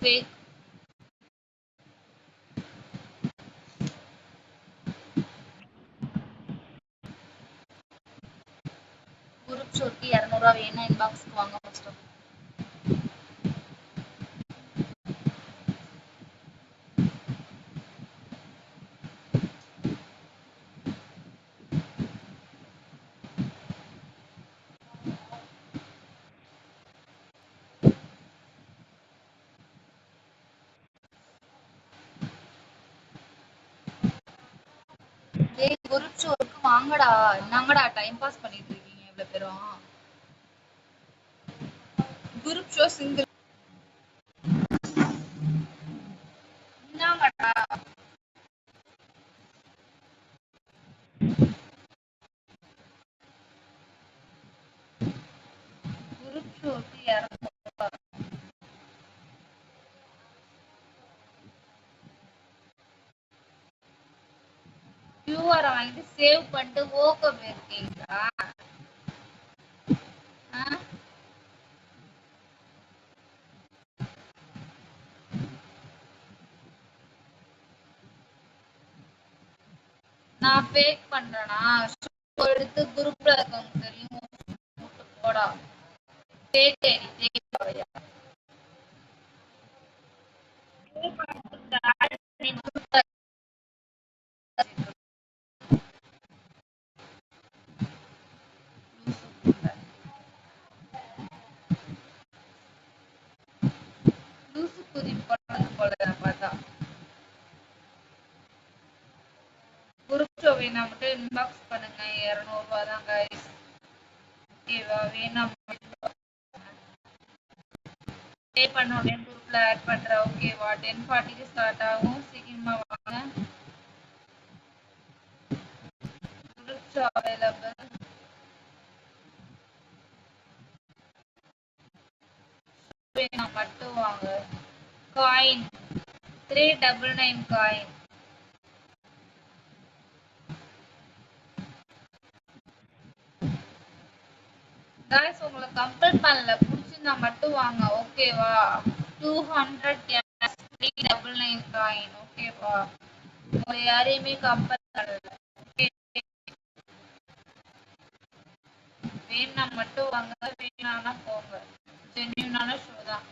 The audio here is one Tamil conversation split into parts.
fake. குரூப் ஷோக்கு 200 ரூபா வேணா இன்பாக்ஸ்க்கு வாங்க ஃபர்ஸ்ட். டேய் குரூப் ஷோக்கு வாங்கடா. என்னங்கடா டைம் பாஸ் பண்ணிட்டு இருக்கீங்க இவ்வளவு பேரும்? குரூப் ஷோ சிங்கிள் என்னங்கடா? குரூப் ஷோக்கு 200 ரூபா. கியூஆர் வாங்கிட்டு சேவ் பண்ணிட்டு ஓகே போயிருக்கீங்களா? நான் ஃபேக் பண்றேனா? எடுத்து குரூப்ல இருக்கவங்க தெரியும் போடா. ஃபேக் ஐடி ஃபேக் லூசு குதி போடுறது போல பார்த்தா. குரூப் ஷோ வேணா மட்டும் இன்பாக்ஸ் பண்ணுங்க. 200 ரூபா தான் கைஸ். ஓகேவா? வேணா பே பண்ண உடனே குரூப்ல ஆட் பண்றேன். ஓகேவா? 10:40க்கு ஸ்டார்ட் ஆகும். சீக்கிரமா வாங்க. Group show available. வேணா மட்டும் வாங்க. Coin 399 coin. गाइस உங்களை கம்பல் பண்ணல. புடிச்சிருந்தா மட்டும் வாங்க. ஓகேவா? 200 399 காயின். ஓகேவா? உங்களை யாரையுமே கம்பல் பண்ணல. வேணா மட்டும் வாங்க. வேணானா போங்க. ஜென்யூனான ஷோ தான்.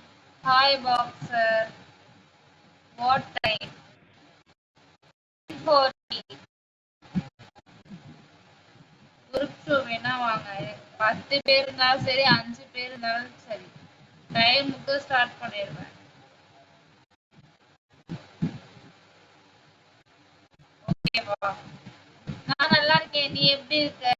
Hi boxer. What time? 40. Group show வேணா வாங்க. 10 பேர் இருந்தாலும் சரி 5 பேர் இருந்தாலும் சரி டைமுக்கு ஸ்டார்ட் பண்ணிடுவேன். ஓகேவா? நான் நல்லா இருக்கேன். நீ எப்படி இருக்க?